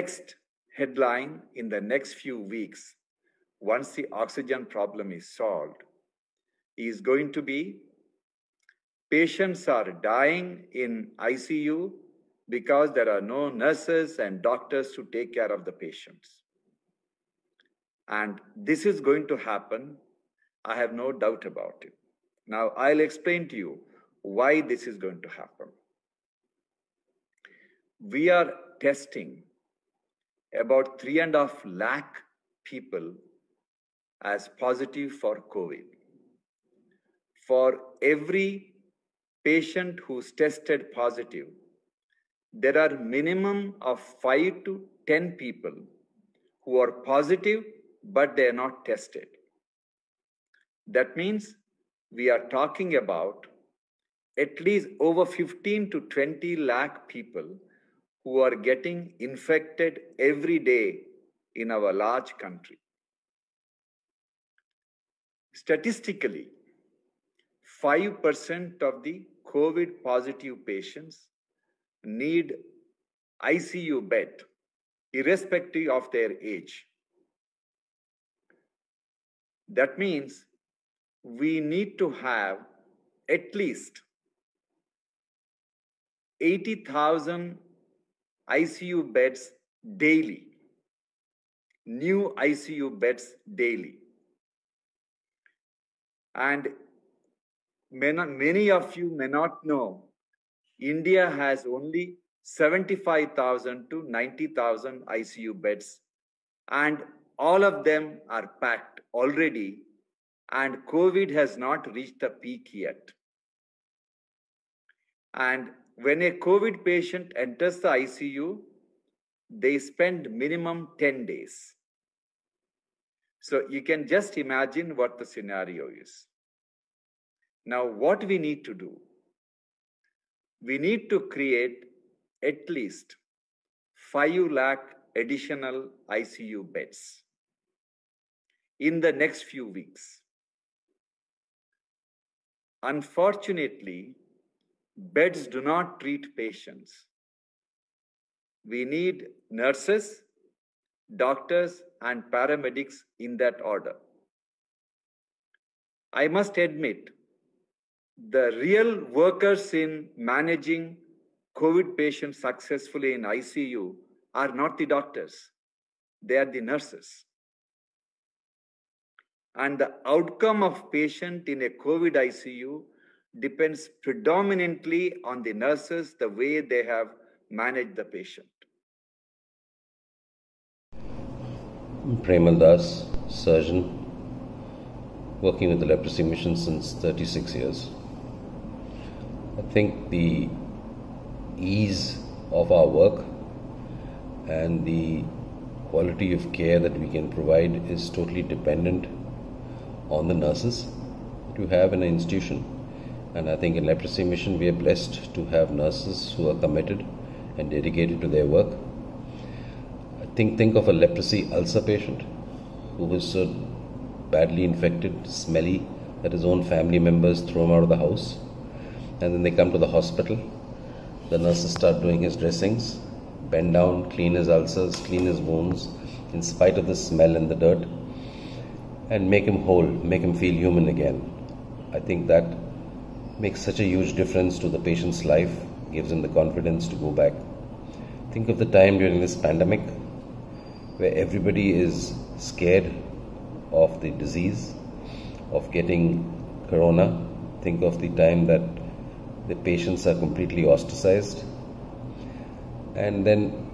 next headline in the next few weeks, once the oxygen problem is solved, is going to be patients are dying in ICU because there are no nurses and doctors to take care of the patients. And this is going to happen. I have no doubt about it. Now, I'll explain to you why this is going to happen. We are testing about 3.5 lakh people as positive for COVID. For every patient who's tested positive, there are minimum of 5 to 10 people who are positive, but they are not tested. That means we are talking about at least over 15 to 20 lakh people who are getting infected every day in our large country. Statistically, 5% of the COVID positive patients need ICU bed, irrespective of their age. That means we need to have at least 80,000 ICU beds daily, new ICU beds daily. And many of you may not know, India has only 75,000 to 90,000 ICU beds, and all of them are packed already, and COVID has not reached the peak yet. And when a COVID patient enters the ICU, they spend minimum 10 days. So you can just imagine what the scenario is. Now, what we need to do? We need to create at least 5 lakh additional ICU beds in the next few weeks. Unfortunately, beds do not treat patients. We need nurses, doctors, and paramedics in that order. I must admit, the real workers in managing COVID patients successfully in ICU are not the doctors, they are the nurses. And the outcome of patient in a COVID ICU depends predominantly on the nurses, the way they have managed the patient. Premal Das, surgeon, working with the leprosy mission since 36 years. I think the ease of our work and the quality of care that we can provide is totally dependent on the nurses to have in an institution. And I think in leprosy mission we are blessed to have nurses who are committed and dedicated to their work. I think of a leprosy ulcer patient who is so badly infected, smelly, that his own family members throw him out of the house. And then they come to the hospital. The nurses start doing his dressings, bend down, clean his ulcers, clean his wounds, in spite of the smell and the dirt, and make him whole, make him feel human again. I think that makes such a huge difference to the patient's life, gives him the confidence to go back. Think of the time during this pandemic where everybody is scared of the disease, of getting corona. Think of the time that the patients are completely ostracized. And then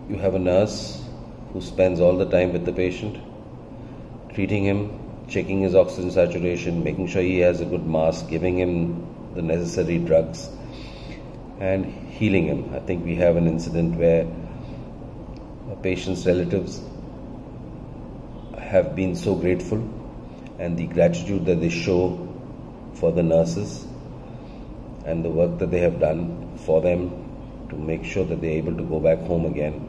you have a nurse who spends all the time with the patient, treating him, checking his oxygen saturation, making sure he has a good mask, giving him the necessary drugs, and healing him. I think we have an incident where a patient's relatives have been so grateful, and the gratitude that they show for the nurses and the work that they have done for them to make sure that they're able to go back home again,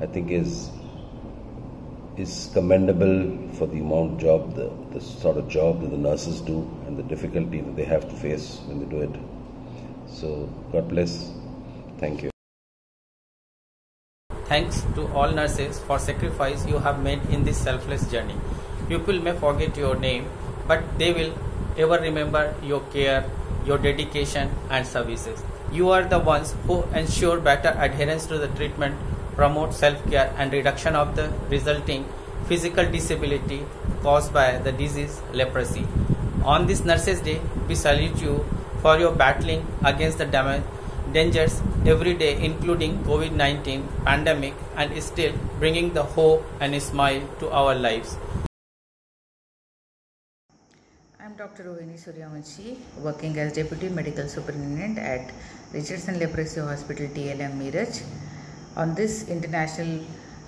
I think is commendable for the amount of job, the sort of job that the nurses do and the difficulty that they have to face when they do it. So God bless. Thank you. thanks to all nurses for sacrifice you have made in this selfless journey. People may forget your name, but they will ever remember your care, your dedication and services. You are the ones who ensure better adherence to the treatment, promote self-care and reduction of the resulting physical disability caused by the disease leprosy. On this Nurses Day, we salute you for your battling against the dangers every day, including COVID-19 pandemic, and still bringing the hope and a smile to our lives. I am Dr. Rohini Suryavanshi, working as Deputy Medical Superintendent at Richardson Leprosy Hospital, TLM, Meerut. On this International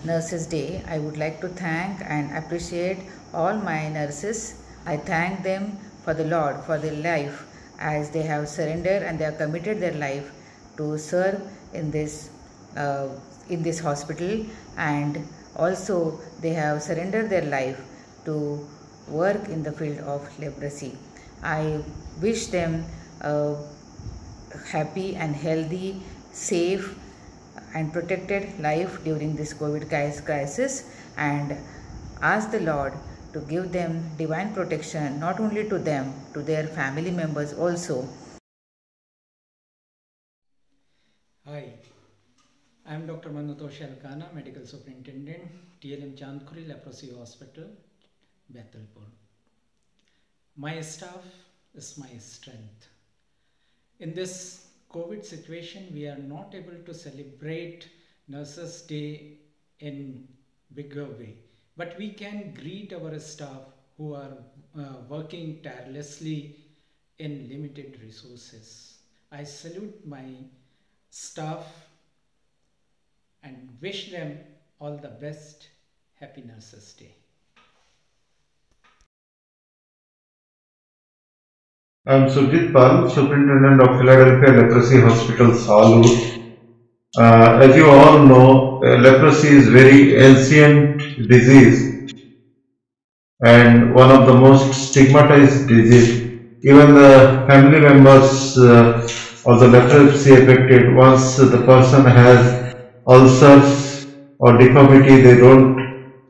Nurses Day, I would like to thank and appreciate all my nurses. I thank them for the Lord, for their life, as they have surrendered and they have committed their life to serve in this hospital, and also they have surrendered their life to work in the field of leprosy. I wish them a happy and healthy, safe and protected life during this COVID crisis, and ask the Lord to give them divine protection, not only to them, to their family members also. Hi, I am Dr. Manatosh Alkana, Medical Superintendent, TLM Chandkhuri Leprosy Hospital, Bethalpur. My staff is my strength. In this COVID situation, we are not able to celebrate Nurses Day in bigger way, but we can greet our staff who are working tirelessly in limited resources. I salute my staff and wish them all the best. Happy Nurses Day. I am Sujit Pal, Superintendent of Philadelphia Leprosy Hospital, Salur. As you all know, leprosy is very ancient disease and one of the most stigmatized disease. Even the family members of the leprosy affected, once the person has ulcers or deformity, they don't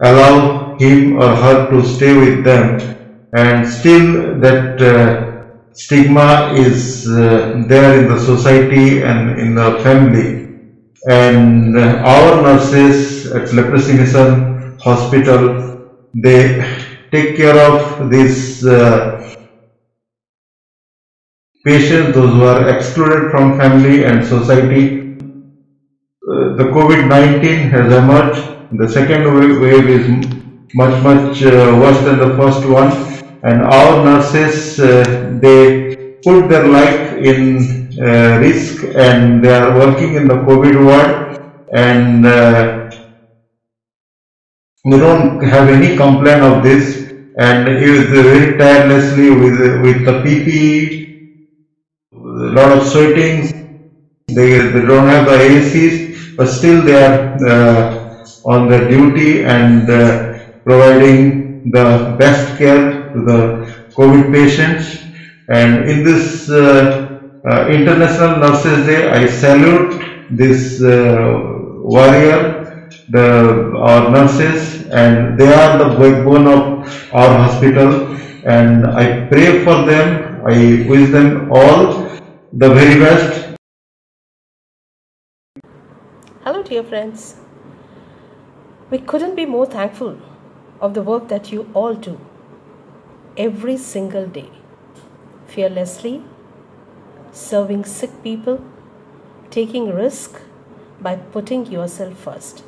allow him or her to stay with them, and still that stigma is there in the society and in the family. And our nurses at Leprosy Mission Hospital, they take care of these patients, those who are excluded from family and society. The COVID-19 has emerged. The second wave is much worse than the first one, and our nurses, they put their life in risk, and they are working in the COVID ward, and we don't have any complaint of this, and it is very tirelessly with the PPE, a lot of sweating. They don't have the ACs, but still they are on their duty and providing the best care to the COVID patients. And in this International Nurses Day, I salute this warrior, our nurses, and they are the backbone of our hospital, and I pray for them. I wish them all the very best. Hello dear friends. We couldn't be more thankful of the work that you all do every single day, fearlessly serving sick people, taking risk by putting yourself first.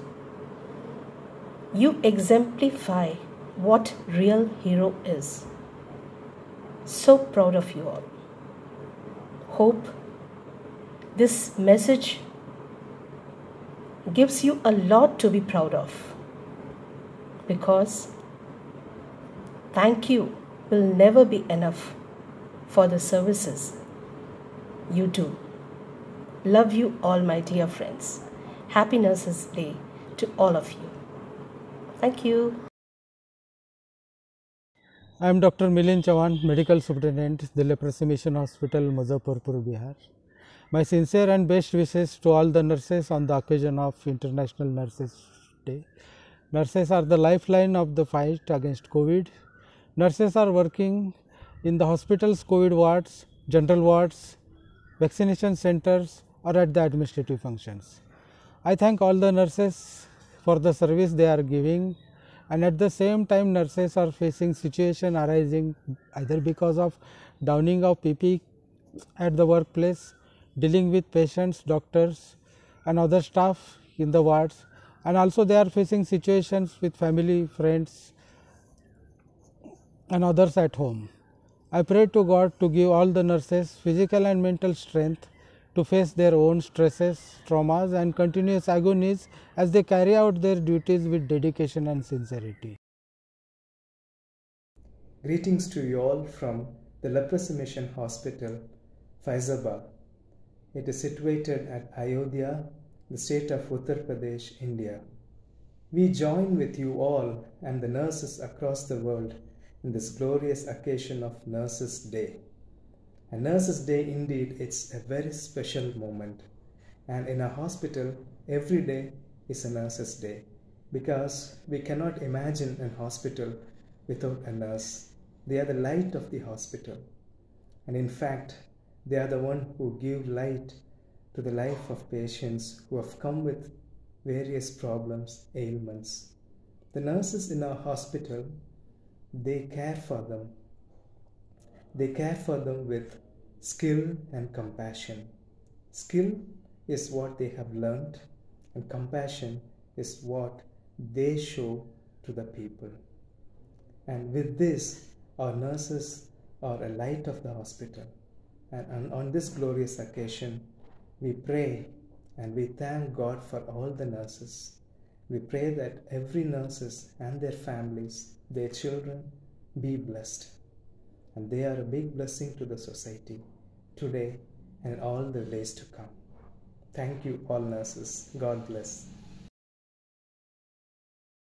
You exemplify what real hero is. So proud of you all. Hope this message gives you a lot to be proud of, because thank you will never be enough for the services you do. Love you all, my dear friends. Happy Nurses Day to all of you. Thank you. I am Dr. Milind Chauhan, Medical Superintendent, the Leprosy Mission Hospital, Muzaffarpur, Bihar. My sincere and best wishes to all the nurses on the occasion of International Nurses Day. Nurses are the lifeline of the fight against COVID. Nurses are working in the hospitals, COVID wards, general wards, vaccination centers, or at the administrative functions. I thank all the nurses for the service they are giving, and at the same time nurses are facing situation arising either because of downing of PPE at the workplace, dealing with patients, doctors and other staff in the wards, and also they are facing situations with family, friends and others at home. I pray to God to give all the nurses physical and mental strength to face their own stresses, traumas and continuous agonies as they carry out their duties with dedication and sincerity. Greetings to you all from the Leprosy Mission Hospital, Faizabad. It is situated at Ayodhya, the state of Uttar Pradesh, India. We join with you all and the nurses across the world in this glorious occasion of Nurses Day. And Nurses Day, indeed, it's a very special moment. And in a hospital, every day is a Nurses Day, because we cannot imagine a hospital without a nurse. They are the light of the hospital. And in fact, they are the one who give light to the life of patients who have come with various problems, ailments. The nurses in our hospital, they care for them. They care for them with skill and compassion. Skill is what they have learned, and compassion is what they show to the people. And with this, our nurses are a light of the hospital. And on this glorious occasion, we pray and we thank God for all the nurses. We pray that every nurses and their families, their children, be blessed. And they are a big blessing to the society today and all the days to come. Thank you all nurses. God bless.